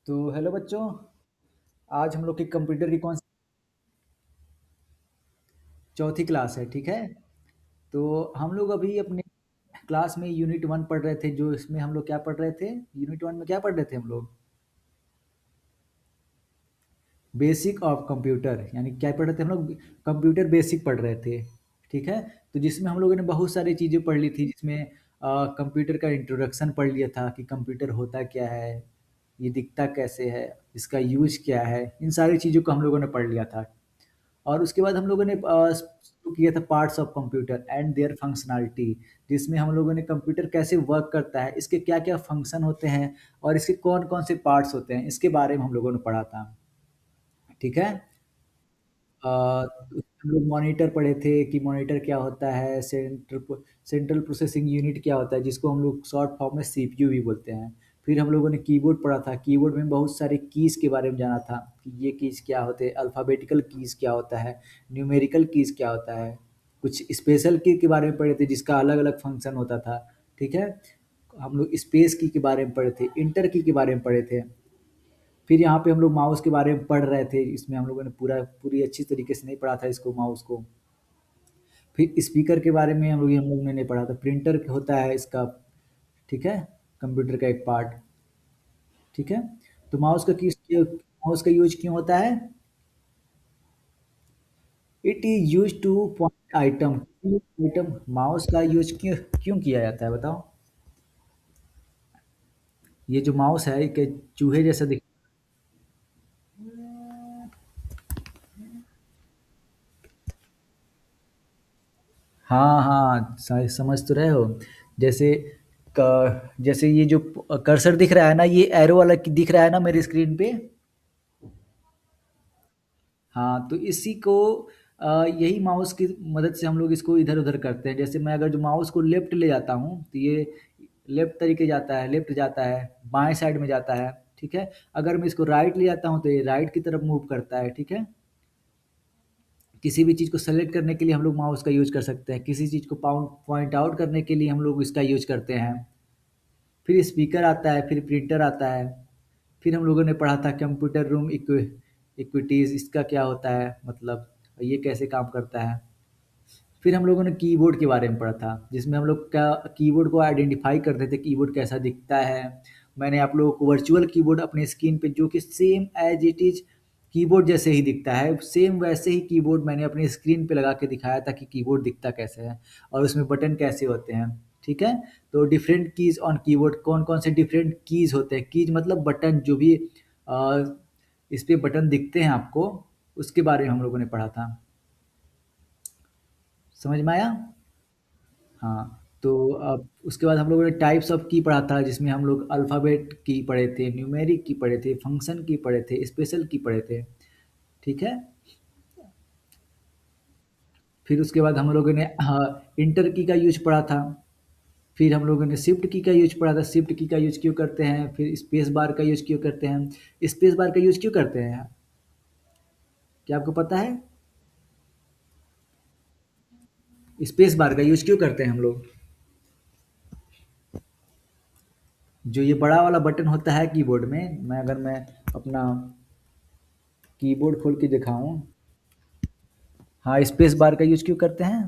तो हेलो बच्चों। आज हम लोग की कंप्यूटर की कौन सी चौथी क्लास है? ठीक है। तो हम लोग अभी अपने क्लास में यूनिट वन पढ़ रहे थे। जो इसमें हम लोग क्या पढ़ रहे थे, यूनिट वन में क्या पढ़ रहे थे हम लोग? बेसिक ऑफ कंप्यूटर, यानी क्या पढ़ रहे थे हम लोग? कंप्यूटर बेसिक पढ़ रहे थे। ठीक है। तो जिसमें हम लोगों ने बहुत सारी चीज़ें पढ़ ली थी, जिसमें कंप्यूटर का इंट्रोडक्शन पढ़ लिया था कि कंप्यूटर होता क्या है, ये दिखता कैसे है, इसका यूज क्या है, इन सारी चीज़ों को हम लोगों ने पढ़ लिया था। और उसके बाद हम लोगों ने शुरू किया था parts of computer and their functionality, जिसमें हम लोगों ने कंप्यूटर कैसे वर्क करता है, इसके क्या क्या फंक्शन होते हैं और इसके कौन कौन से पार्ट्स होते हैं, इसके बारे में हम लोगों ने पढ़ा था। ठीक है। हम लोग मॉनिटर पढ़े थे कि मॉनिटर क्या होता है, सेंट्रल प्रोसेसिंग यूनिट क्या होता है, जिसको हम लोग शॉर्ट फॉर्म में सीपीयू भी बोलते हैं। फिर हम लोगों ने कीबोर्ड पढ़ा था। कीबोर्ड में बहुत सारे कीज़ के बारे में जाना था कि ये कीज़ क्या होते हैं, अल्फ़ाबेटिकल कीज़ क्या होता है, न्यूमेरिकल कीज़ क्या होता है। कुछ स्पेशल की के बारे में पढ़े थे जिसका अलग अलग फंक्शन होता था। ठीक है। हम लोग स्पेस की के बारे में पढ़े थे, इंटर की के बारे में पढ़े थे। फिर यहाँ पे हम लोग माउस के बारे में पढ़ रहे थे। इसमें हम लोगों ने पूरी अच्छी तरीके से नहीं पढ़ा था इसको, माउस को। फिर स्पीकर के बारे में हम लोग ने नहीं पढ़ा था। प्रिंटर होता है इसका। ठीक है। कंप्यूटर का एक पार्ट। ठीक है। तो माउस का यूज क्यों होता है? It is use two point item. Item mouse का यूज क्यों क्यों किया जाता है बताओ? ये जो माउस है कि चूहे जैसा दिख। हाँ हाँ, समझ तो रहे हो। जैसे जैसे ये जो कर्सर दिख रहा है ना, ये एरो वाला दिख रहा है ना मेरी स्क्रीन पे। हाँ, तो इसी को यही माउस की मदद से हम लोग इसको इधर उधर करते हैं। जैसे मैं अगर जो माउस को लेफ्ट ले जाता हूँ तो ये लेफ्ट तरीके जाता है, लेफ्ट जाता है, बाएं साइड में जाता है। ठीक है। अगर मैं इसको राइट ले जाता हूँ तो ये राइट की तरफ मूव करता है। ठीक है। किसी भी चीज़ को सेलेक्ट करने के लिए हम लोग माउस का यूज कर सकते हैं, किसी चीज़ को पॉइंट आउट करने के लिए हम लोग इसका यूज करते हैं। फिर स्पीकर आता है, फिर प्रिंटर आता है। फिर हम लोगों ने पढ़ा था कंप्यूटर रूम इक्विटीज़, इसका क्या होता है, मतलब ये कैसे काम करता है। फिर हम लोगों ने कीबोर्ड के बारे में पढ़ा था, जिसमें हम लोग क्या कीबोर्ड को आइडेंटिफाई करते थे, कीबोर्ड कैसा दिखता है। मैंने आप लोगों को वर्चुअल कीबोर्ड अपने स्क्रीन पे, जो कि same as it is keyboard जैसे ही दिखता है, सेम वैसे ही कीबोर्ड मैंने अपनी स्क्रीन पे लगा के दिखाया था कि कीबोर्ड दिखता कैसे है और उसमें बटन कैसे होते हैं। ठीक है। तो डिफरेंट कीज ऑन कीबोर्ड, कौन कौन से डिफरेंट कीज होते हैं, कीज मतलब बटन, जो भी अ, इस पे बटन दिखते हैं आपको, उसके बारे में हम लोगों ने पढ़ा था। समझ में आया? हाँ। तो अब उसके बाद हम लोगों ने टाइप्स ऑफ की पढ़ा था, जिसमें हम लोग अल्फ़ाबेट की पढ़े थे, न्यूमेरिक की पढ़े थे, फंक्शन की पढ़े थे, स्पेशल की पढ़े थे। ठीक है। फिर उसके बाद हम लोगों ने हाँ इंटर की का यूज पढ़ा था। फिर हम लोगों ने शिफ्ट की का यूज पढ़ा था, शिफ्ट की का यूज क्यों करते हैं, फिर स्पेस बार का यूज क्यों करते हैं, स्पेस बार का यूज क्यों करते हैं, क्या आपको पता है? स्पेस बार का यूज क्यों करते हैं हम लोग? जो ये बड़ा वाला बटन होता है कीबोर्ड में, मैं अपना कीबोर्ड खोल के दिखाऊं। हाँ, स्पेस बार का यूज क्यों करते हैं?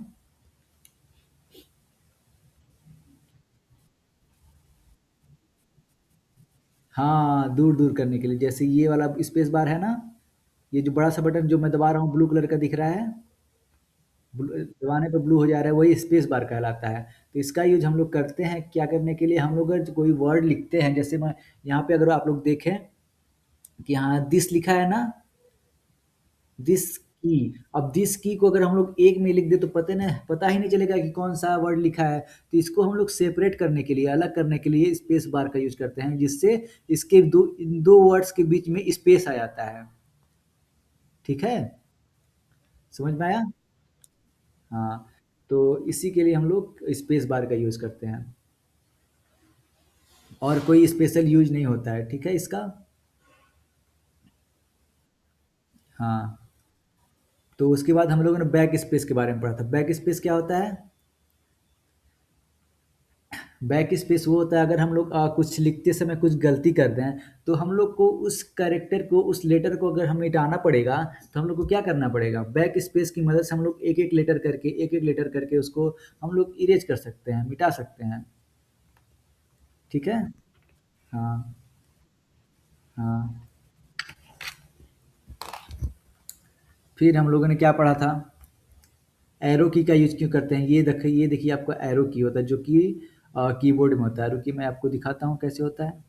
हाँ, दूर दूर करने के लिए। जैसे ये वाला स्पेस बार है ना, ये जो बड़ा सा बटन जो मैं दबा रहा हूँ, ब्लू कलर का दिख रहा है, दबाने पर ब्लू हो जा रहा है, वही स्पेस बार कहलाता है। तो इसका यूज हम लोग करते हैं क्या करने के लिए, हम लोग अगर कोई वर्ड लिखते हैं, जैसे मैं यहाँ पे अगर आप लोग देखें कि हाँ दिस लिखा है ना, दिस की। अब दिस की को अगर हम लोग एक में लिख दे तो पता ही नहीं चलेगा कि कौन सा वर्ड लिखा है। तो इसको हम लोग सेपरेट करने के लिए, अलग करने के लिए स्पेस बार का यूज करते हैं, जिससे इसके इन दो वर्ड्स के बीच में स्पेस आ जाता है। ठीक है। समझ में आया? हाँ। तो इसी के लिए हम लोग स्पेस बार का यूज करते हैं, और कोई स्पेशल यूज नहीं होता है। ठीक है इसका। हाँ। तो उसके बाद हम लोगों ने बैक स्पेस के बारे में पढ़ा था। बैक स्पेस क्या होता है? बैक स्पेस वो होता है अगर हम लोग कुछ लिखते समय कुछ गलती कर दें, तो हम लोग को उस कैरेक्टर को, उस लेटर को अगर हमें मिटाना पड़ेगा, तो हम लोग को क्या करना पड़ेगा? बैक स्पेस की मदद से हम लोग एक-एक लेटर करके उसको हम लोग इरेज़ कर सकते हैं, मिटा सकते हैं। ठीक है? हाँ, हाँ। फिर हम लोगों ने क्या पढ़ा था? एरो की का यूज़ क्यों करते हैं? ये देखिए आपका एरो की होता है जो कि कीबोर्ड में होता है। रुकिए मैं आपको दिखाता हूँ कैसे होता है।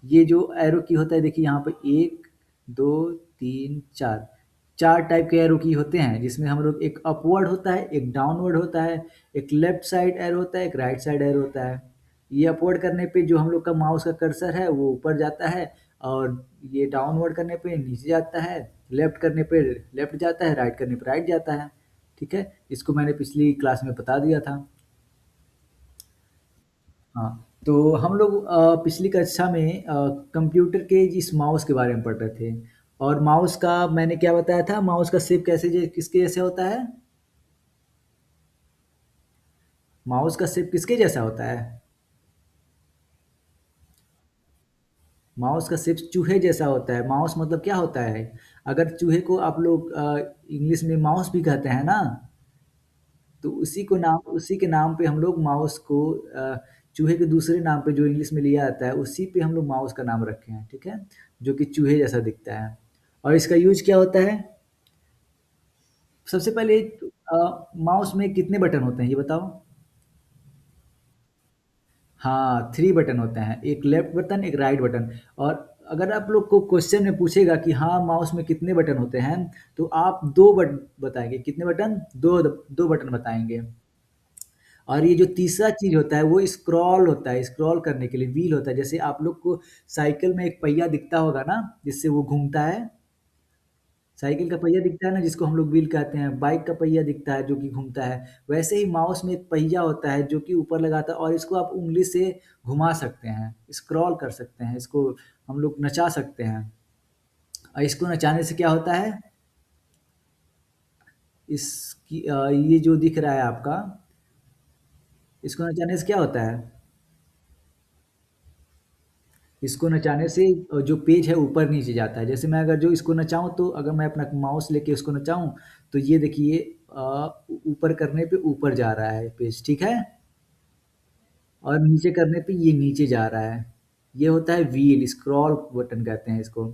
ये जो एरो की होता है देखिए यहाँ पे 1, 2, 3, 4 4 टाइप के एरो की होते हैं जिसमें हम लोग एक अपवर्ड होता है, एक डाउनवर्ड होता है, एक लेफ्ट साइड एरो होता है, एक राइट साइड एरो होता है। ये अपवर्ड करने पे जो हम लोग का माउस का कर्सर है वो ऊपर जाता है, और ये डाउनवर्ड करने पे नीचे जाता है, लेफ्ट करने पे लेफ्ट जाता है, राइट करने पे राइट जाता है। ठीक है? इसको मैंने पिछली क्लास में बता दिया था। हाँ, तो हम लोग पिछली कक्षा में कंप्यूटर के इस माउस के बारे में पढ़ रहे थे, और माउस का मैंने क्या बताया था, माउस का शेप किसके जैसे होता है? माउस का शेप किसके जैसा होता है? माउस का शेप चूहे जैसा होता है। माउस मतलब क्या होता है? अगर चूहे को आप लोग इंग्लिश में माउस भी कहते हैं ना, तो उसी के नाम पे हम लोग माउस को चूहे के दूसरे नाम पे जो इंग्लिश में लिया जाता है, उसी पे हम लोग माउस का नाम रखे हैं, ठीक है? जो कि चूहे जैसा दिखता है। और इसका यूज़ क्या होता है? सबसे पहले माउस में कितने बटन होते हैं ये बताओ? हाँ, 3 बटन होते हैं, एक लेफ्ट बटन, एक राइट बटन। और अगर आप लोग को क्वेश्चन में पूछेगा कि हाँ, माउस में कितने बटन होते हैं, तो आप 2 बताएँगे। कितने बटन? 2 बटन बताएँगे। और ये जो तीसरा चीज़ होता है वो स्क्रॉल होता है, स्क्रॉल करने के लिए व्हील होता है। जैसे आप लोग को साइकिल में एक पहिया दिखता होगा ना, जिससे वो घूमता है। साइकिल का पहिया दिखता है ना जिसको हम लोग व्हील कहते हैं, बाइक का पहिया दिखता है जो कि घूमता है। वैसे ही माउस में एक पहिया होता है जो कि ऊपर लगाता है, और इसको आप उँगली से घुमा सकते हैं, स्क्रॉल कर सकते हैं, इसको हम लोग नचा सकते हैं। और इसको नचाने से क्या होता है? ये जो दिख रहा है आपका, इसको नचाने से क्या होता है? इसको नचाने से जो पेज है ऊपर नीचे जाता है। जैसे मैं अगर जो इसको नचाऊँ, तो अगर मैं अपना माउस लेके इसको नचाऊँ, तो ये देखिए ऊपर करने पे ऊपर जा रहा है पेज, ठीक है? और नीचे करने पे ये नीचे जा रहा है। ये होता है व्हील, स्क्रॉल बटन कहते हैं इसको।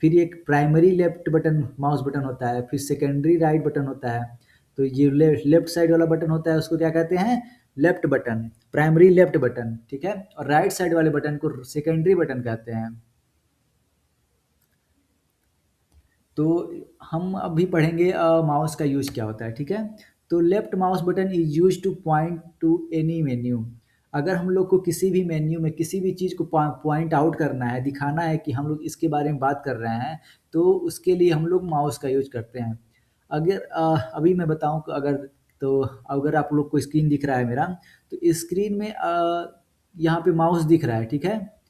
फिर एक primary left button mouse button होता है, फिर सेकेंडरी राइट बटन होता है। तो ये लेफ्ट साइड वाला बटन होता है उसको क्या कहते हैं? Left button, primary left button, ठीक है? और राइट साइड वाले बटन को सेकेंडरी बटन कहते हैं। तो हम अभी पढ़ेंगे माउस का यूज़ क्या होता है, ठीक है? तो left mouse button is used two point two any menu. अगर हम लोग को किसी भी मेन्यू में किसी भी चीज़ को पॉइंट आउट करना है, दिखाना है कि हम लोग इसके बारे में बात कर रहे हैं, तो उसके लिए हम लोग माउस का यूज़ करते हैं। अगर अभी मैं बताऊँ कि अगर आप लोग को स्क्रीन दिख रहा है मेरा, तो स्क्रीन में यहाँ पे माउस दिख रहा है, ठीक है?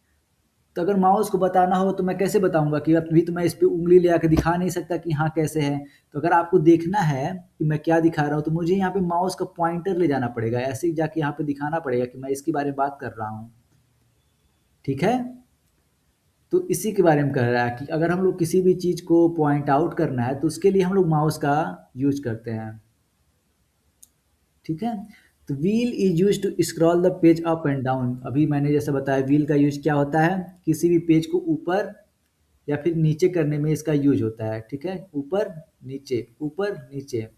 तो अगर माउस को बताना हो तो मैं कैसे बताऊँगा कि अभी तो मैं इस पे उँगली ले आके दिखा नहीं सकता कि हाँ, कैसे है। तो अगर आपको देखना है कि मैं क्या दिखा रहा हूँ, तो मुझे यहाँ पे माउस का पॉइंटर ले जाना पड़ेगा। ऐसे ही जाके यहाँ पे दिखाना पड़ेगा कि मैं इसके बारे में बात कर रहा हूँ। ठीक है? तो इसी के बारे में कह रहा है कि अगर हम लोग किसी भी चीज़ को पॉइंट आउट करना है, तो उसके लिए हम लोग माउस का यूज़ करते हैं। ठीक है? तो wheel is used to scroll the page up and down. अभी मैंने जैसा बताया व्हील का यूज़ क्या होता है? किसी भी पेज को ऊपर या फिर नीचे करने में इसका यूज़ होता है, ठीक है? ऊपर, नीचे।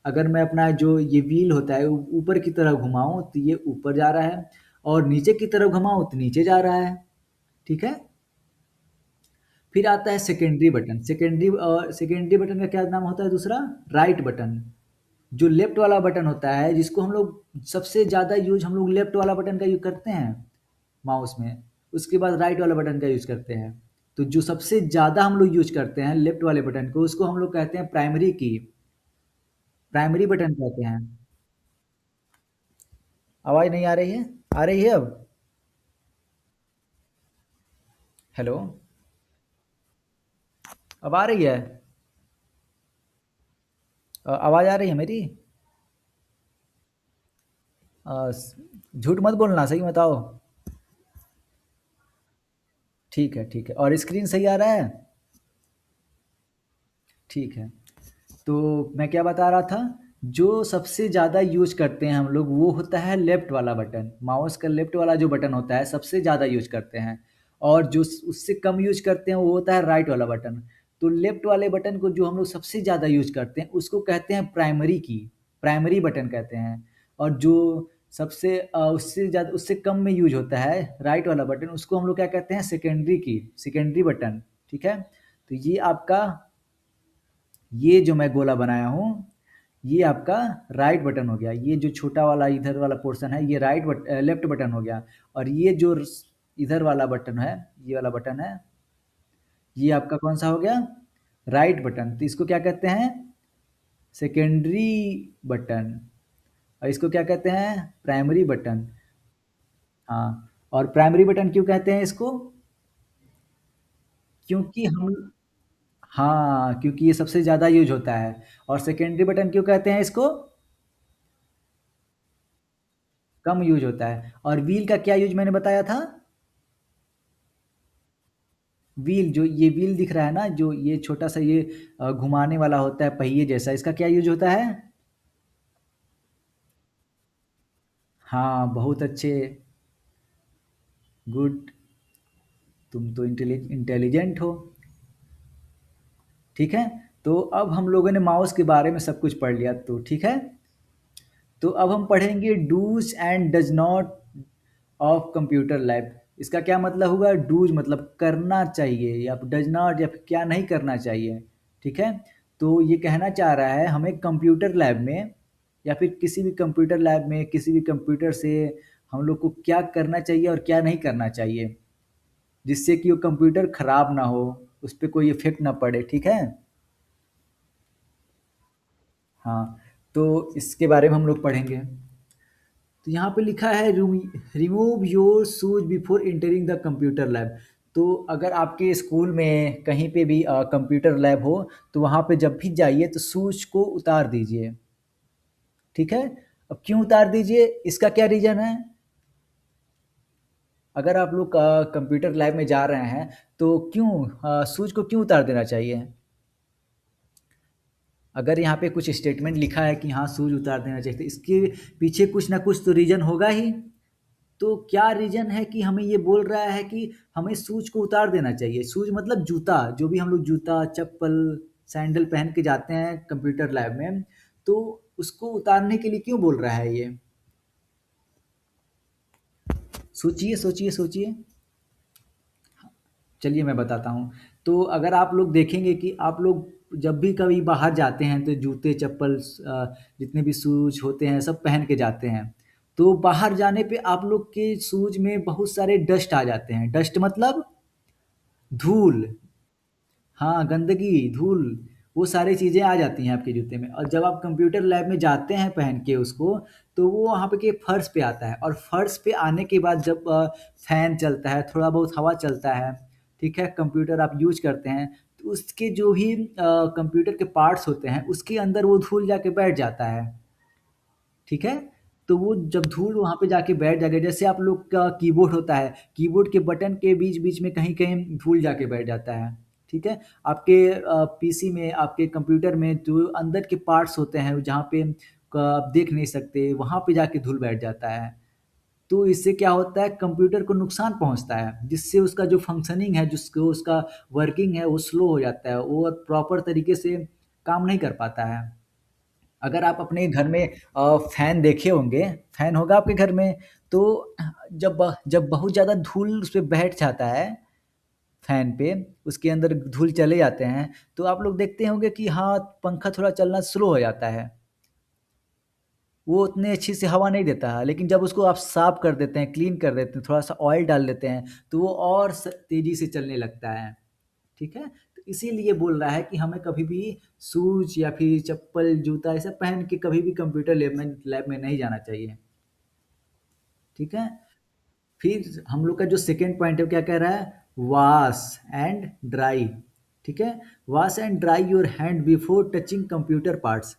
अगर मैं अपना जो ये व्हील होता है ऊपर की तरफ घुमाऊँ तो ये ऊपर जा रहा है, और नीचे की तरफ घुमाऊँ तो नीचे जा रहा है, ठीक है? फिर आता है सेकेंडरी बटन। सेकेंडरी बटन का क्या नाम होता है दूसरा? Right button. जो लेफ्ट वाला बटन होता है जिसको हम लोग सबसे ज़्यादा यूज़ हम लोग लेफ्ट वाला बटन का यूज़ करते हैं माउस में, उसके बाद राइट वाला बटन का यूज़ करते हैं। तो जो सबसे ज़्यादा हम लोग यूज़ करते हैं लेफ्ट वाले बटन को, उसको हम लोग कहते हैं प्राइमरी बटन कहते हैं। आवाज़ नहीं आ रही है? आ रही है अब? हेलो? अब आ रही है? आवाज़ आ रही है मेरी? झूठ मत बोलना, सही बताओ। ठीक है, ठीक है। और स्क्रीन सही आ रहा है? ठीक है। तो मैं क्या बता रहा था, जो सबसे ज़्यादा यूज करते हैं हम लोग वो होता है लेफ्ट वाला बटन। माउस का लेफ्ट वाला जो बटन होता है सबसे ज़्यादा यूज करते हैं। और जो उससे कम यूज करते हैं वो होता है राइट वाला बटन। तो लेफ्ट वाले बटन को जो हम लोग सबसे ज़्यादा यूज करते हैं उसको कहते हैं प्राइमरी की, प्राइमरी बटन कहते हैं। और जो सबसे उससे ज़्यादा उससे कम में यूज होता है राइट वाला बटन, उसको हम लोग क्या कहते हैं, सेकेंडरी की, सेकेंडरी बटन। ठीक है। तो ये आपका, ये जो मैं गोला बनाया हूँ ये आपका राइट बटन हो गया। ये जो छोटा वाला इधर वाला पोर्शन है ये लेफ्ट बटन हो गया। और ये जो इधर वाला बटन है, ये वाला बटन है, ये आपका कौन सा हो गया, राइट बटन। तो इसको क्या कहते हैं, सेकेंडरी बटन। और इसको क्या कहते हैं, प्राइमरी बटन। हाँ। और प्राइमरी बटन क्यों कहते हैं इसको, क्योंकि हम, हाँ, क्योंकि ये सबसे ज़्यादा यूज होता है। और सेकेंडरी बटन क्यों कहते हैं इसको, कम यूज होता है। और व्हील का क्या यूज मैंने बताया था, व्हील, जो ये व्हील दिख रहा है ना, जो ये छोटा सा ये घुमाने वाला होता है पहिए जैसा, इसका क्या यूज होता है। हाँ, बहुत अच्छे, गुड, तुम तो इंटेलिजेंट हो। ठीक है। तो अब हम लोगों ने माउस के बारे में सब कुछ पढ़ लिया, तो ठीक है। तो अब हम पढ़ेंगे dos and does not of computer lab. इसका क्या मतलब हुआ, डूज मतलब करना चाहिए, या डज नॉट या फिर क्या नहीं करना चाहिए। ठीक है। तो ये कहना चाह रहा है हमें कंप्यूटर लैब में, या फिर किसी भी कंप्यूटर लैब में किसी भी कंप्यूटर से हम लोग को क्या करना चाहिए और क्या नहीं करना चाहिए, जिससे कि वो कंप्यूटर खराब ना हो, उस पर कोई इफेक्ट ना पड़े। ठीक है। हाँ। तो इसके बारे में हम लोग पढ़ेंगे। तो यहाँ पे लिखा है remove your shoes before entering the computer lab. तो अगर आपके स्कूल में कहीं पे भी कंप्यूटर लैब हो तो वहाँ पे जब भी जाइए तो शूज को उतार दीजिए। ठीक है। अब क्यों उतार दीजिए, इसका क्या रीज़न है। अगर आप लोग कंप्यूटर लैब में जा रहे हैं तो क्यों शूज को क्यों उतार देना चाहिए। अगर यहाँ पे कुछ स्टेटमेंट लिखा है कि हाँ शूज उतार देना चाहिए तो इसके पीछे कुछ ना कुछ तो रीज़न होगा ही। तो क्या रीजन है कि हमें ये बोल रहा है कि हमें शूज को उतार देना चाहिए। शूज मतलब जूता, जो भी हम लोग जूता चप्पल सैंडल पहन के जाते हैं कंप्यूटर लैब में, तो उसको उतारने के लिए क्यों बोल रहा है ये। सोचिए सोचिए सोचिए। चलिए मैं बताता हूँ। तो अगर आप लोग देखेंगे कि आप लोग जब भी कभी बाहर जाते हैं तो जूते चप्पल जितने भी शूज होते हैं सब पहन के जाते हैं। तो बाहर जाने पे आप लोग के शूज में बहुत सारे डस्ट आ जाते हैं। डस्ट मतलब धूल। हाँ, गंदगी, धूल, वो सारी चीज़ें आ जाती हैं आपके जूते में। और जब आप कंप्यूटर लैब में जाते हैं पहन के उसको, तो वो वहाँ पे के फर्श पे आता है। और फर्श पे आने के बाद जब फैन चलता है, थोड़ा बहुत हवा चलता है, ठीक है, कंप्यूटर आप यूज़ करते हैं, तो उसके जो भी कंप्यूटर के पार्ट्स होते हैं, उसके अंदर वो धूल जाके बैठ जाता है। ठीक है। तो वो जब धूल वहाँ पे जाके बैठ जाएगा, जैसे आप लोग का कीबोर्ड होता है, कीबोर्ड के बटन के बीच बीच में कहीं कहीं धूल जाके बैठ जाता है। ठीक है। आपके पीसी में, आपके कंप्यूटर में जो अंदर के पार्ट्स होते हैं जहाँ पे आप देख नहीं सकते, वहाँ पे जाके धूल बैठ जाता है। तो इससे क्या होता है, कंप्यूटर को नुकसान पहुँचता है, जिससे उसका जो फंक्शनिंग है, जिसको उसका वर्किंग है वो स्लो हो जाता है, वो प्रॉपर तरीके से काम नहीं कर पाता है। अगर आप अपने घर में फैन देखे होंगे, फैन होगा आपके घर में, तो जब बहुत ज़्यादा धूल उस पे बैठ जाता है, फैन पे, उसके अंदर धूल चले जाते हैं, तो आप लोग देखते होंगे कि हाँ, पंखा थोड़ा चलना स्लो हो जाता है। वो उतनी अच्छी से हवा नहीं देता है, लेकिन जब उसको आप साफ कर देते हैं, क्लीन कर देते हैं, थोड़ा-सा ऑयल डाल देते हैं, तो वो और तेज़ी से चलने लगता है। ठीक है? तो इसीलिए बोल रहा है कि हमें कभी भी शूज़ या फिर चप्पल, जूता ये सब पहन के कभी भी कंप्यूटर लैब में नहीं जाना चाहिए। ठीक है? फिर हम लोग का जो सेकंड पॉइंट है वो क्या कह रहा है? Wash and dry. ठीक है? Wash and dry your hand before touching computer parts.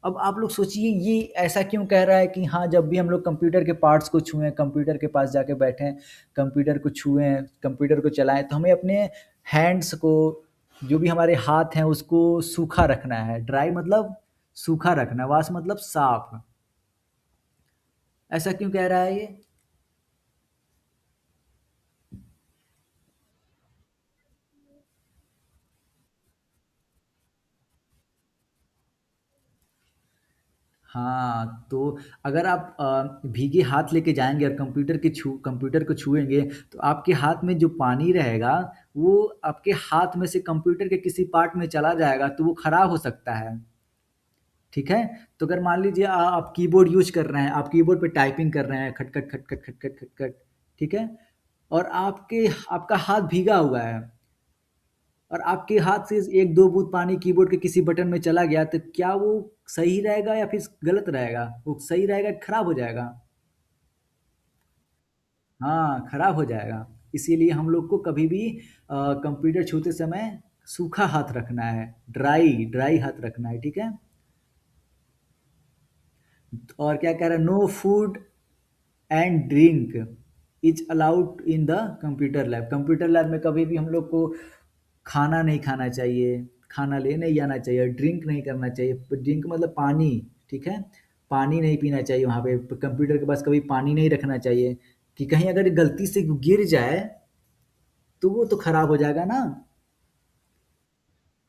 अब आप लोग सोचिए ये ऐसा क्यों कह रहा है कि हाँ, जब भी हम लोग कंप्यूटर के पार्ट्स को छुएँ, कंप्यूटर के पास जाके बैठें, कंप्यूटर को छुएँ, कंप्यूटर को चलाएँ, तो हमें अपने हैंड्स को, जो भी हमारे हाथ हैं उसको सूखा रखना है। ड्राई मतलब सूखा रखना, वॉश मतलब साफ। ऐसा क्यों कह रहा है ये? हाँ, तो अगर आप भीगे हाथ लेके जाएँगे और कंप्यूटर को छुएँगे, तो आपके हाथ में जो पानी रहेगा, वो आपके हाथ में से कंप्यूटर के किसी पार्ट में चला जाएगा, तो वो खराब हो सकता है, ठीक है? तो अगर मान लीजिए आप कीबोर्ड यूज़ कर रहे हैं, आप कीबोर्ड पे टाइपिंग कर रहे हैं, खट-खट, खट-खट, खट-खट, खट-खट, ठीक है? और आपका हाथ भीगा हुआ है और आपके हाथ से 1-2 बूँद पानी कीबोर्ड के किसी बटन में चला गया, तो क्या वो सही रहेगा या फिर गलत रहेगा? वो सही रहेगा कि खराब हो जाएगा? हाँ, खराब हो जाएगा। इसीलिए हम लोग को कभी भी कंप्यूटर छूते समय सूखा हाथ रखना है, ड्राई ड्राई हाथ रखना है, ठीक है? और क्या कह रहा है, no food and drink is allowed in the computer lab. Computer lab में कभी भी हम लोग को खाना नहीं खाना चाहिए, खाना लेने नहीं जाना चाहिए, ड्रिंक नहीं करना चाहिए। ड्रिंक मतलब पानी, ठीक है? पानी नहीं पीना चाहिए वहाँ पे, कंप्यूटर के पास कभी पानी नहीं रखना चाहिए, कि कहीं अगर गलती से गिर जाए तो वो तो खराब हो जाएगा ना।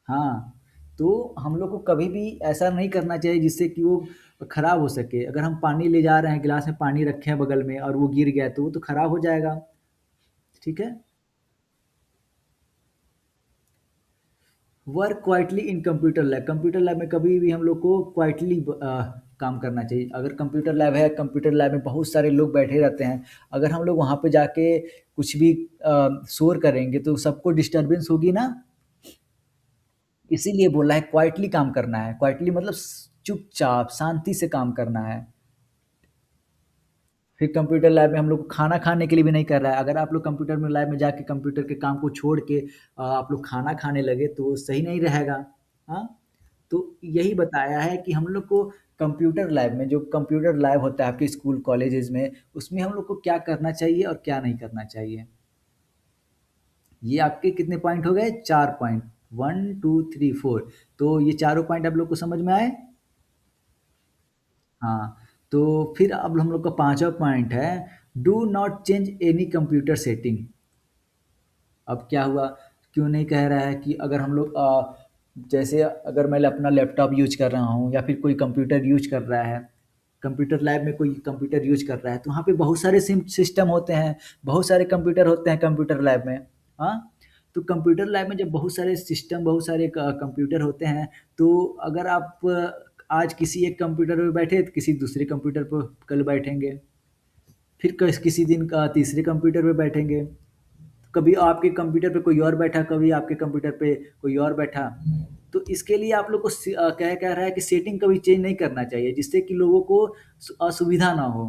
हाँ, तो हम लोग को कभी भी ऐसा नहीं करना चाहिए जिससे कि वो खराब हो सके। अगर हम पानी ले जा रहे हैं, गिलास में पानी रखे हैं बगल में और वो गिर गया तो वो तो खराब हो जाएगा, ठीक है? वर्क क्वाइटली इन कंप्यूटर लैब। कंप्यूटर लैब में कभी भी हम लोग को क्वाइटली काम करना चाहिए। अगर कंप्यूटर लैब है, कंप्यूटर लैब में बहुत सारे लोग बैठे रहते हैं। अगर हम लोग वहाँ पे जाके कुछ भी शोर करेंगे तो सबको डिस्टर्बेंस होगी ना। इसीलिए बोल रहा है क्वाइटली काम करना है। क्वाइटली मतलब चुपचाप शांति से काम करना है। फिर कंप्यूटर लैब में हम लोग को खाना खाने के लिए भी नहीं कर रहा है। अगर आप लोग कंप्यूटर में लैब में जाके कंप्यूटर के काम को छोड़ के आप लोग खाना खाने लगे तो वो सही नहीं रहेगा। हाँ? तो यही बताया है कि हम लोग को कंप्यूटर लैब में, जो कंप्यूटर लैब होता है आपके स्कूल कॉलेजेस में, उसमें हम लोग को क्या करना चाहिए और क्या नहीं करना चाहिए। ये आपके कितने पॉइंट हो गए? 4 पॉइंट। 1, 2, 3, 4। तो ये चारों पॉइंट आप लोग को समझ में आए? हाँ, तो फिर अब हम लोग का 5वां पॉइंट है, do not change any computer setting. अब क्या हुआ? क्यों नहीं कह रहा है कि अगर हम लोग जैसे अगर मैं अपना लैपटॉप यूज़ कर रहा हूँ या फिर कोई कंप्यूटर यूज़ कर रहा है, कंप्यूटर लैब में कोई कंप्यूटर यूज़ कर रहा है, तो वहाँ पे बहुत सारे सिस्टम होते हैं, बहुत सारे कंप्यूटर होते हैं कंप्यूटर लैब में। हाँ? तो कंप्यूटर लैब में जब बहुत सारे सिस्टम, बहुत सारे कंप्यूटर होते हैं, तो अगर आप आज किसी एक कंप्यूटर पे बैठे तो किसी दूसरे कंप्यूटर पर कल बैठेंगे, फिर किसी दिन का तीसरे कंप्यूटर पे बैठेंगे, कभी आपके कंप्यूटर पे कोई और बैठा, कभी आपके कंप्यूटर पे कोई और बैठा। तो इसके लिए आप लोग को क्या कह रहा है कि सेटिंग कभी चेंज नहीं करना चाहिए, जिससे कि लोगों को असुविधा ना हो।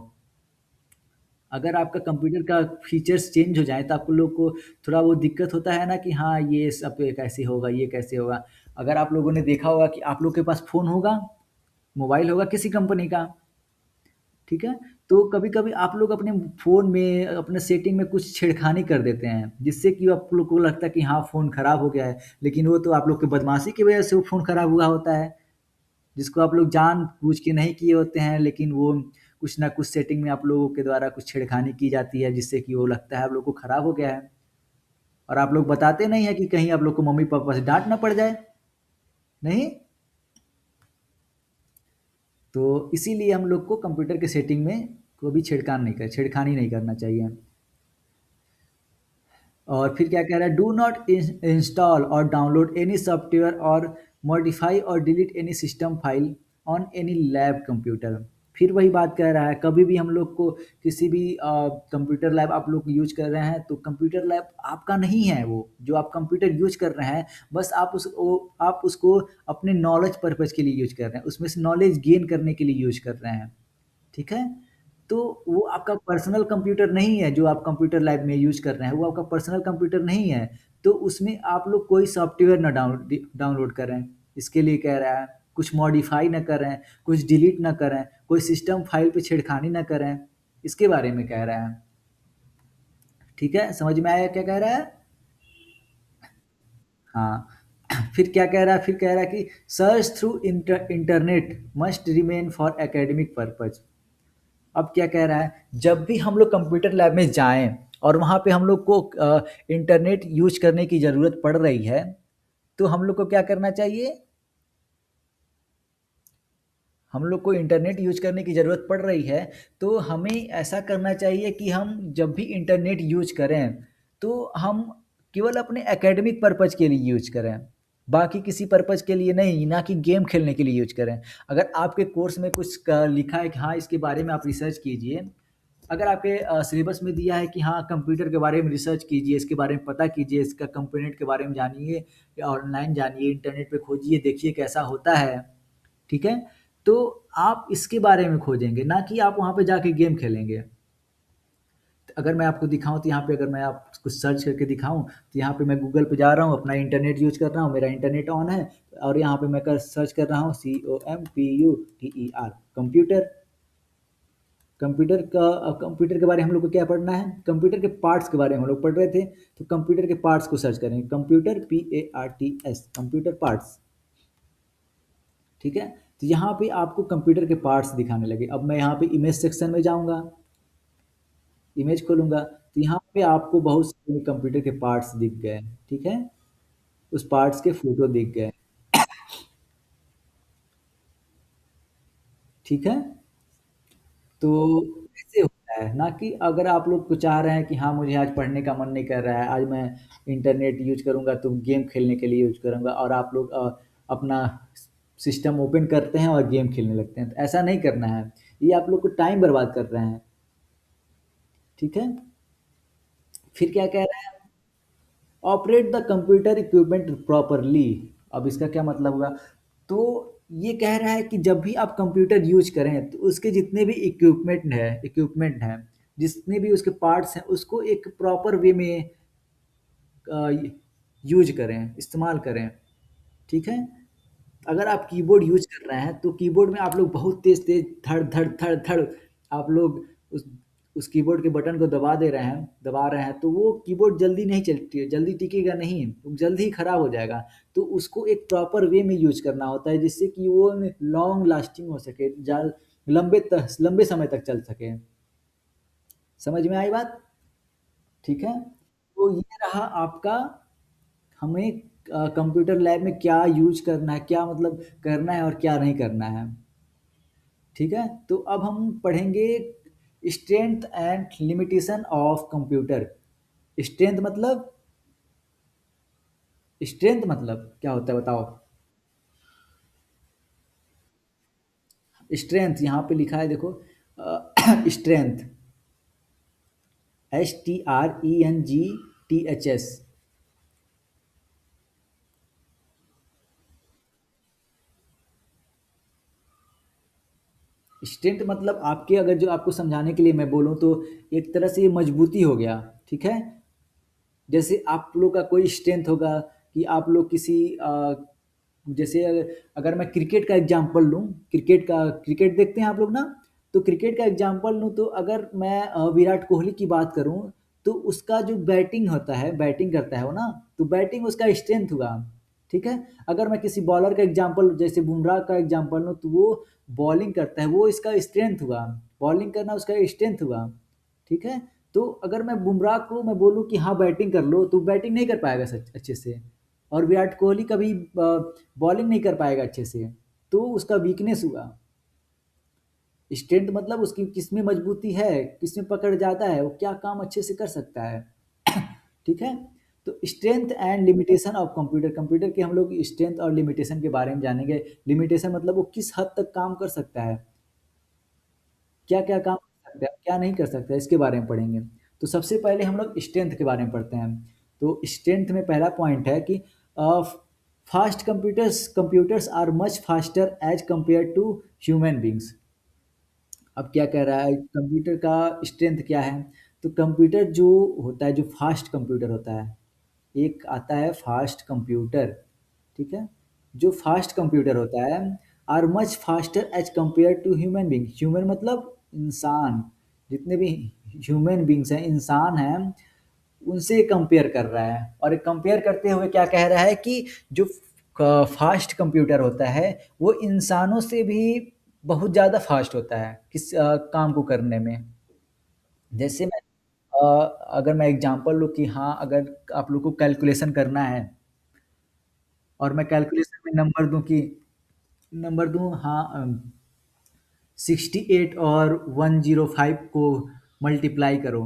अगर आपका कंप्यूटर का फीचर्स चेंज हो जाए तो आप लोग को थोड़ा वो दिक्कत होता है ना कि हाँ, ये सब कैसे होगा, ये कैसे होगा। अगर आप लोगों ने देखा होगा कि आप लोग के पास फ़ोन होगा, मोबाइल होगा किसी कंपनी का, ठीक है? तो कभी-कभी आप लोग अपने फ़ोन में, अपने सेटिंग में कुछ छेड़खानी कर देते हैं, जिससे कि आप लोग को लगता है कि हाँ, फ़ोन खराब हो गया है, लेकिन वो तो आप लोग की बदमाशी की वजह से वो फ़ोन खराब हुआ होता है, जिसको आप लोग जानबूझ के नहीं किए होते हैं, लेकिन वो कुछ ना कुछ सेटिंग में आप लोगों के द्वारा कुछ छेड़खानी की जाती है, जिससे कि वो लगता है आप लोग को खराब हो गया है। और आप लोग बताते नहीं हैं कि कहीं आप लोग को मम्मी-पापा से डाँट ना पड़ जाए, नहीं? तो इसीलिए हम लोग को कंप्यूटर के सेटिंग में कभी छेड़खानी नहीं करना चाहिए। और फिर क्या कह रहा है, डू नॉट इंस्टॉल और डाउनलोड एनी सॉफ्टवेयर और मॉडिफाई और delete any system file on any lab computer. फिर वही बात कह रहा है, कभी भी हम लोग को किसी भी कंप्यूटर लैब आप लोग यूज कर रहे हैं तो कंप्यूटर लैब आपका नहीं है, वो जो आप कंप्यूटर यूज कर रहे हैं, बस आप उसको अपने नॉलेज पर्पज़ के लिए यूज कर रहे हैं, उसमें से नॉलेज गेन करने के लिए यूज कर रहे हैं, ठीक है? तो वो आपका पर्सनल कंप्यूटर नहीं है, जो आप कंप्यूटर लैब में यूज़ कर रहे हैं, वो आपका पर्सनल कंप्यूटर नहीं है। तो उसमें आप लोग कोई सॉफ्टवेयर ना डाउनलोड करें, इसके लिए कह रहा है। कुछ मॉडिफाई ना करें, कुछ डिलीट ना करें, कोई सिस्टम फाइल पे छेड़खानी ना करें, इसके बारे में कह रहा है। ठीक है, समझ में आया क्या कह रहा है? हाँ। फिर क्या कह रहा है? फिर कह रहा है कि search through internet must remain for academic purpose. अब क्या कह रहा है? जब भी हम लोग कंप्यूटर लैब में जाएं और वहाँ पे हम लोग को इंटरनेट यूज करने की ज़रूरत पड़ रही है, तो हम लोग को क्या करना चाहिए? हम लोग को इंटरनेट यूज करने की ज़रूरत पड़ रही है, तो हमें ऐसा करना चाहिए कि हम जब भी इंटरनेट यूज करें, तो हम केवल अपने एकेडमिक पर्पज़ के लिए यूज करें, बाकी किसी पर्पज़ के लिए नहीं, ना कि गेम खेलने के लिए यूज करें। अगर आपके कोर्स में कुछ लिखा है कि हाँ इसके बारे में आप रिसर्च कीजिए, अगर आपके सिलेबस में दिया है कि हाँ कंप्यूटर के बारे में रिसर्च कीजिए, इसके बारे में पता कीजिए, इसका कंपोनेंट के बारे में जानिए, या ऑनलाइन जानिए, इंटरनेट पे खोजिए, देखिए कैसा होता है, ठीक है? तो आप इसके बारे में खोजेंगे, ना कि आप वहाँ पे जाके गेम खेलेंगे। अगर मैं आपको दिखाऊँ तो यहाँ पे अगर मैं आप कुछ सर्च करके दिखाऊँ, तो यहाँ पे मैं गूगल पे जा रहा हूँ, अपना इंटरनेट यूज़ कर रहा हूँ, मेरा इंटरनेट ऑन है और यहाँ पे मैं सर्च कर रहा हूँ COMPUTER, कंप्यूटर। कंप्यूटर के बारे में हम लोग को क्या पढ़ना है? कंप्यूटर के पार्ट्स के बारे में हम लोग पढ़ रहे थे, तो कंप्यूटर के पार्ट्स को सर्च करेंगे, कंप्यूटर PARTS, कंप्यूटर पार्ट्स। ठीक है, तो यहाँ पे आपको कंप्यूटर के पार्ट्स दिखाने लगे। अब मैं यहाँ पे इमेज सेक्शन में जाऊँगा, इमेज खोलूँगा, तो यहाँ पे आपको बहुत सारे कंप्यूटर के पार्ट्स दिख गए। ठीक है, उस पार्ट्स के फोटो दिख गए। ठीक है, तो ऐसे होता है ना, कि अगर आप लोग को चाह रहे हैं कि हाँ मुझे आज पढ़ने का मन नहीं कर रहा है, आज मैं इंटरनेट यूज करूँगा तो गेम खेलने के लिए यूज करूँगा, और आप लोग अपना सिस्टम ओपन करते हैं और गेम खेलने लगते हैं, तो ऐसा नहीं करना है। ये आप लोग को टाइम बर्बाद कर रहे हैं। ठीक है, फिर क्या कह रहा है? Operate the computer equipment properly. अब इसका क्या मतलब हुआ? तो ये कह रहा है कि जब भी आप कंप्यूटर यूज करें, तो उसके जितने भी इक्विपमेंट हैं, जितने भी उसके पार्ट्स हैं, उसको एक प्रॉपर वे में यूज करें, इस्तेमाल करें। ठीक है, अगर आप कीबोर्ड यूज कर रहे हैं, तो कीबोर्ड में आप लोग बहुत तेज तेज धड़ धड़ धड़ धड़ आप लोग उस कीबोर्ड के बटन को दबा रहे हैं, तो वो कीबोर्ड जल्दी नहीं चलती है, जल्दी टिकेगा नहीं, वो जल्दी ही खराब हो जाएगा। तो उसको एक प्रॉपर वे में यूज करना होता है, जिससे कि वो लॉन्ग लास्टिंग हो सके, लंबे समय तक चल सके। समझ में आई बात? ठीक है, तो ये रहा आपका, हमें कंप्यूटर लैब में क्या यूज करना है, क्या मतलब करना है और क्या नहीं करना है। ठीक है, तो अब हम पढ़ेंगे strength and limitation of computer. Strength मतलब स्ट्रेंथ मतलब क्या होता है बताओ? स्ट्रेंथ यहाँ पे लिखा है देखो, स्ट्रेंथ, STRENGTHS। स्ट्रेंथ मतलब आपके, अगर जो आपको समझाने के लिए मैं बोलूँ तो एक तरह से ये मजबूती हो गया। ठीक है, जैसे आप लोग का कोई स्ट्रेंथ होगा कि आप लोग किसी जैसे अगर मैं क्रिकेट का एग्जांपल लूँ, क्रिकेट देखते हैं आप लोग ना, तो क्रिकेट का एग्जांपल लूँ, तो अगर मैं विराट कोहली की बात करूँ, तो उसका जो बैटिंग होता है, बैटिंग करता है वो ना, तो बैटिंग उसका स्ट्रेंथ हुआ। ठीक है, अगर मैं किसी बॉलर का एग्जांपल जैसे बुमराह का एग्जांपल लूँ, तो वो बॉलिंग करता है, वो इसका स्ट्रेंथ हुआ, बॉलिंग करना उसका स्ट्रेंथ हुआ। ठीक है, तो अगर मैं बुमराह को मैं बोलूँ कि हाँ बैटिंग कर लो, तो बैटिंग नहीं कर पाएगा सच अच्छे से, और विराट कोहली कभी बॉलिंग नहीं कर पाएगा अच्छे से, तो उसका वीकनेस हुआ। स्ट्रेंथ मतलब उसकी किस में मजबूती है, किस में पकड़ जाता है, वो क्या काम अच्छे से कर सकता है। ठीक है, तो strength and limitation of computer, computer के हम लोग स्ट्रेंथ और लिमिटेशन के बारे में जानेंगे। लिमिटेशन मतलब वो किस हद तक काम कर सकता है, क्या क्या काम कर सकता है, क्या नहीं कर सकता है, इसके बारे में पढ़ेंगे। तो सबसे पहले हम लोग स्ट्रेंथ के बारे में पढ़ते हैं। तो स्ट्रेंथ में पहला पॉइंट है कि fast computers are much faster as compare to human beings. अब क्या कह रहा है, कंप्यूटर का स्ट्रेंथ क्या है? तो कंप्यूटर जो होता है, जो फास्ट कंप्यूटर होता है, एक आता है फास्ट कंप्यूटर। ठीक है, जो फास्ट कंप्यूटर होता है, are much faster as compare to human being. Human मतलब इंसान, जितने भी ह्यूमन बींग्स हैं, इंसान हैं, उनसे कंपेयर कर रहा है। और कंपेयर करते हुए क्या कह रहा है कि जो फास्ट कंप्यूटर होता है वो इंसानों से भी बहुत ज़्यादा फास्ट होता है किस काम को करने में। जैसे मैं अगर मैं एग्जांपल लूँ कि हाँ, अगर आप लोग को कैलकुलेशन करना है और मैं कैलकुलेशन में नंबर दूँ, हाँ, 68 और 105 को मल्टीप्लाई करो,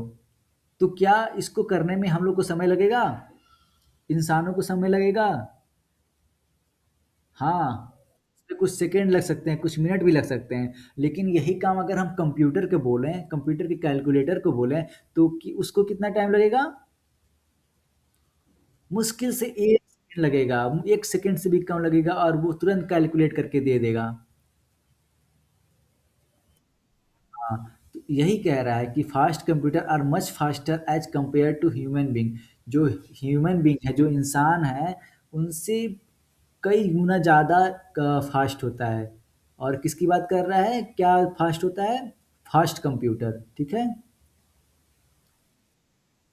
तो क्या इसको करने में हम लोग को समय लगेगा? इंसानों को समय लगेगा? हाँ, इसमें कुछ सेकंड लग सकते हैं, कुछ मिनट भी लग सकते हैं। लेकिन यही काम अगर हम कंप्यूटर के बोलें, कंप्यूटर के कैलकुलेटर को बोलें, तो कि उसको कितना टाइम लगेगा? मुश्किल से 1 सेकंड लगेगा, 1 सेकंड से भी कम लगेगा और वो तुरंत कैलकुलेट करके दे देगा। हाँ, तो यही कह रहा है कि fast computer are much faster as compare to human being. जो ह्यूमन बीइंग है, जो इंसान है, उनसे कई गुना ज़्यादा फास्ट होता है। और किसकी बात कर रहा है? क्या फास्ट होता है? फास्ट कंप्यूटर, ठीक है?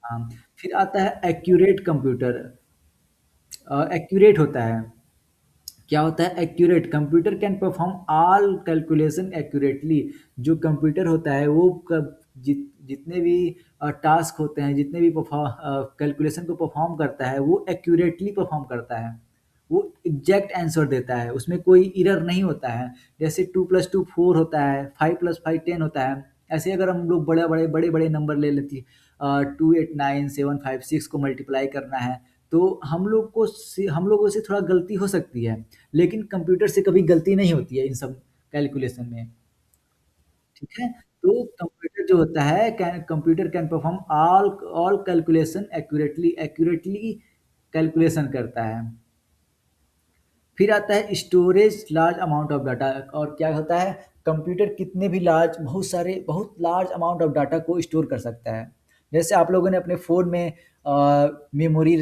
हाँ, फिर आता है एक्यूरेट कंप्यूटर। एक्यूरेट होता है, क्या होता है accurate? Computer can perform all calculation accurately. जो कंप्यूटर होता है वो जितने भी टास्क होते हैं, जितने भी कैलकुलेशन को परफॉर्म करता है, वो एक्यूरेटली परफॉर्म करता है। वो एग्जैक्ट आंसर देता है, उसमें कोई इरर नहीं होता है। जैसे 2+2 4 होता है, 5+5 10 होता है। ऐसे अगर हम लोग बड़े बड़े नंबर ले लेते, 2 8 9 7 5 6 को मल्टीप्लाई करना है, तो हम लोगों से थोड़ा गलती हो सकती है। लेकिन कंप्यूटर से कभी गलती नहीं होती है इन सब कैलकुलेशन में, ठीक है? तो कंप्यूटर जो होता है, computer can perform all all calculation accurately, accurately calculation करता है। फिर आता है storage large amount of data. और क्या होता है? कंप्यूटर कितने भी बहुत लार्ज अमाउंट ऑफ डाटा को स्टोर कर सकता है। जैसे आप लोगों ने अपने फ़ोन में मेमोरी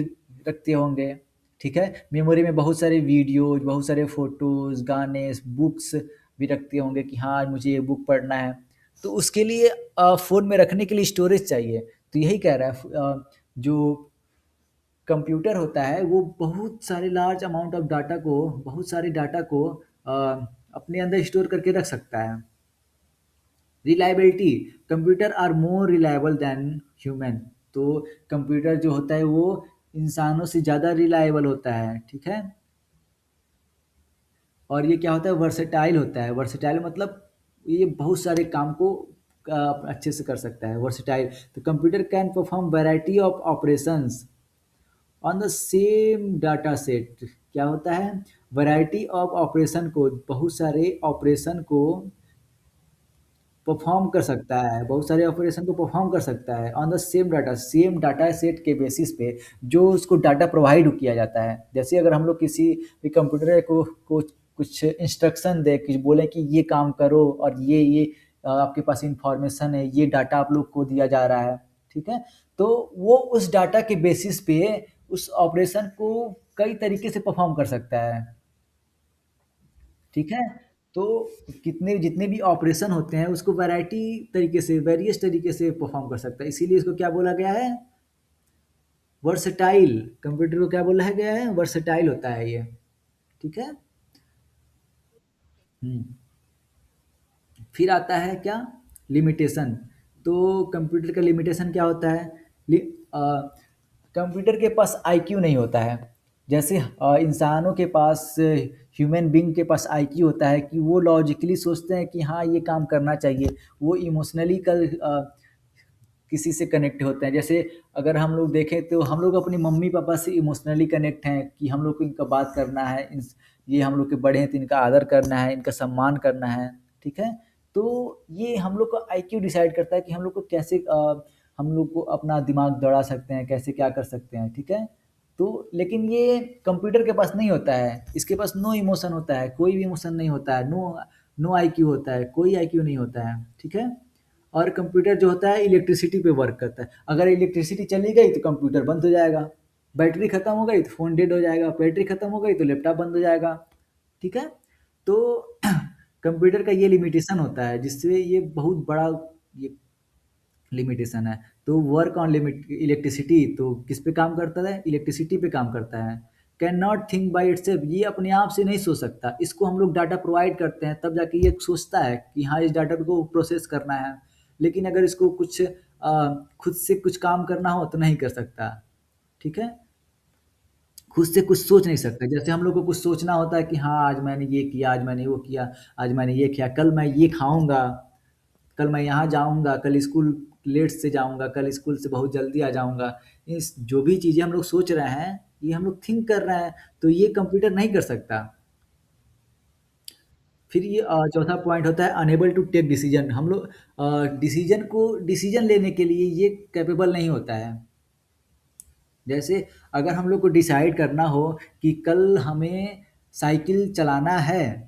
रखते होंगे, ठीक है? मेमोरी में बहुत सारे वीडियोज, बहुत सारे फोटोज, गाने, बुक्स भी रखते होंगे कि हाँ, आज मुझे ये बुक पढ़ना है। तो उसके लिए फ़ोन में रखने के लिए स्टोरेज चाहिए। तो यही कह रहा है, जो कंप्यूटर होता है वो बहुत सारे डाटा को अ, अपने अंदर स्टोर करके रख सकता है। Reliability, computer are more reliable than human. तो कंप्यूटर जो होता है वो इंसानों से ज़्यादा रिलायबल होता है, ठीक है? और ये क्या होता है? वर्सेटाइल होता है। वर्सेटाइल मतलब ये बहुत सारे काम को अच्छे से कर सकता है, वर्सेटाइल। तो computer can perform variety of operations on the same data set. क्या होता है? वैरायटी ऑफ ऑपरेशन को, बहुत सारे ऑपरेशन को परफॉर्म कर सकता है, बहुत सारे ऑपरेशन को परफॉर्म कर सकता है on the same data set के बेसिस पे जो उसको डाटा प्रोवाइड किया जाता है। जैसे अगर हम लोग किसी भी कंप्यूटर को कुछ इंस्ट्रक्शन दे, कुछ बोले कि ये काम करो और ये आपके पास इंफॉर्मेशन है, ये डाटा आप लोग को दिया जा रहा है, ठीक है? तो वो उस डाटा के बेसिस पे उस ऑपरेशन को कई तरीके से परफॉर्म कर सकता है, ठीक है? तो कितने जितने भी ऑपरेशन होते हैं उसको वेरियस तरीके से परफॉर्म कर सकता है। इसीलिए इसको क्या बोला गया है? वर्सटाइल। कंप्यूटर को क्या बोला गया है? वर्सटाइल होता है ये, ठीक है? हम्म। फिर आता है क्या? लिमिटेशन। तो कंप्यूटर का लिमिटेशन क्या होता है? कंप्यूटर के पास आईक्यू नहीं होता है। जैसे इंसानों के पास, ह्यूमन बीइंग के पास आईक्यू होता है कि वो लॉजिकली सोचते हैं कि हाँ, ये काम करना चाहिए। वो इमोशनली किसी से कनेक्ट होते हैं। जैसे अगर हम लोग देखें तो हम लोग अपने मम्मी पापा से इमोशनली कनेक्ट हैं कि हम लोग को इनका बात करना है, ये हम लोग के बड़े हैं तो इनका आदर करना है, इनका सम्मान करना है, ठीक है? तो ये हम लोग का आईक्यू डिसाइड करता है कि हम लोग को कैसे हम लोग को अपना दिमाग दौड़ा सकते हैं, कैसे क्या कर सकते हैं, ठीक है? तो लेकिन ये कंप्यूटर के पास नहीं होता है, इसके पास नो इमोशन होता है, कोई भी इमोशन नहीं होता है, नो नो आईक्यू होता है, कोई आईक्यू नहीं होता है, ठीक है? और कंप्यूटर जो होता है इलेक्ट्रिसिटी पे वर्क करता है। अगर इलेक्ट्रिसिटी चली गई तो कंप्यूटर बंद हो जाएगा, बैटरी खत्म हो गई तो फ़ोन डेड हो जाएगा, बैटरी खत्म हो गई तो लैपटॉप बंद हो जाएगा, ठीक है? तो कंप्यूटर का ये लिमिटेशन होता है जिससे ये बहुत बड़ा ये लिमिटेशन है। तो वर्क ऑन लिमिट इलेक्ट्रिसिटी तो किस पे काम करता है? इलेक्ट्रिसिटी पे काम करता है। Can not think by itself, ये अपने आप से नहीं सोच सकता। इसको हम लोग डाटा प्रोवाइड करते हैं तब जाके ये सोचता है कि हाँ इस डाटा को प्रोसेस करना है। लेकिन अगर इसको कुछ खुद से कुछ काम करना हो तो नहीं कर सकता। ठीक है? खुद से कुछ सोच नहीं सकता। जैसे हम लोग को कुछ सोचना होता है कि हाँ आज मैंने ये किया, आज मैंने वो किया, आज मैंने ये किया, कल मैं ये खाऊँगा, कल मैं यहाँ जाऊँगा, कल स्कूल लेट से जाऊँगा, कल स्कूल से बहुत जल्दी आ जाऊँगा। इस जो भी चीज़ें हम लोग सोच रहे हैं, ये हम लोग थिंक कर रहे हैं, तो ये कंप्यूटर नहीं कर सकता। फिर ये चौथा पॉइंट होता है अनेबल टू टेक डिसीजन। हम लोग डिसीजन लेने के लिए ये कैपेबल नहीं होता है। जैसे अगर हम लोग को डिसाइड करना हो कि कल हमें साइकिल चलाना है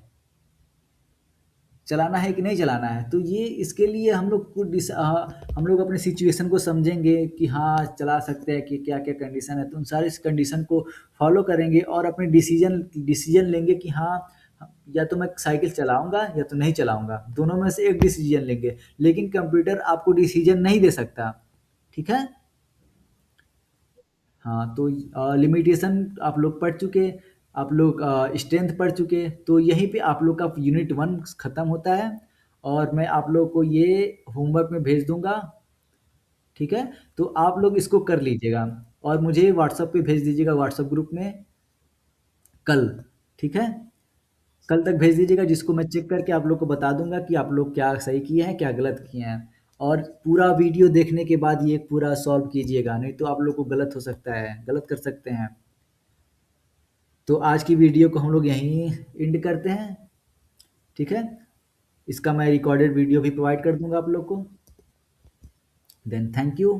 कि नहीं चलाना है, तो ये इसके लिए हम लोग अपने सिचुएशन को समझेंगे कि हाँ चला सकते हैं कि क्या क्या कंडीशन है, तो उन सारे कंडीशन को फॉलो करेंगे और अपने डिसीजन लेंगे कि हाँ या तो मैं साइकिल चलाऊंगा या तो नहीं चलाऊंगा, दोनों में से एक डिसीजन लेंगे। लेकिन कंप्यूटर आपको डिसीजन नहीं दे सकता। ठीक है? हाँ, तो लिमिटेशन आप लोग पढ़ चुके, आप लोग स्ट्रेंथ पढ़ चुके, तो यहीं पे आप लोग का यूनिट 1 खत्म होता है। और मैं आप लोग को ये होमवर्क में भेज दूँगा, ठीक है? तो आप लोग इसको कर लीजिएगा और मुझे व्हाट्सएप पे भेज दीजिएगा व्हाट्सएप ग्रुप में कल, ठीक है? कल तक भेज दीजिएगा जिसको मैं चेक करके आप लोग को बता दूँगा कि आप लोग क्या सही किए हैं, क्या गलत किए हैं। और पूरा वीडियो देखने के बाद ये पूरा सॉल्व कीजिएगा, नहीं तो आप लोग को गलत हो सकता है, गलत कर सकते हैं। तो आज की वीडियो को हम लोग यहीं एंड करते हैं, ठीक है? इसका मैं रिकॉर्डेड वीडियो भी प्रोवाइड कर दूँगा आप लोग को। Then thank you.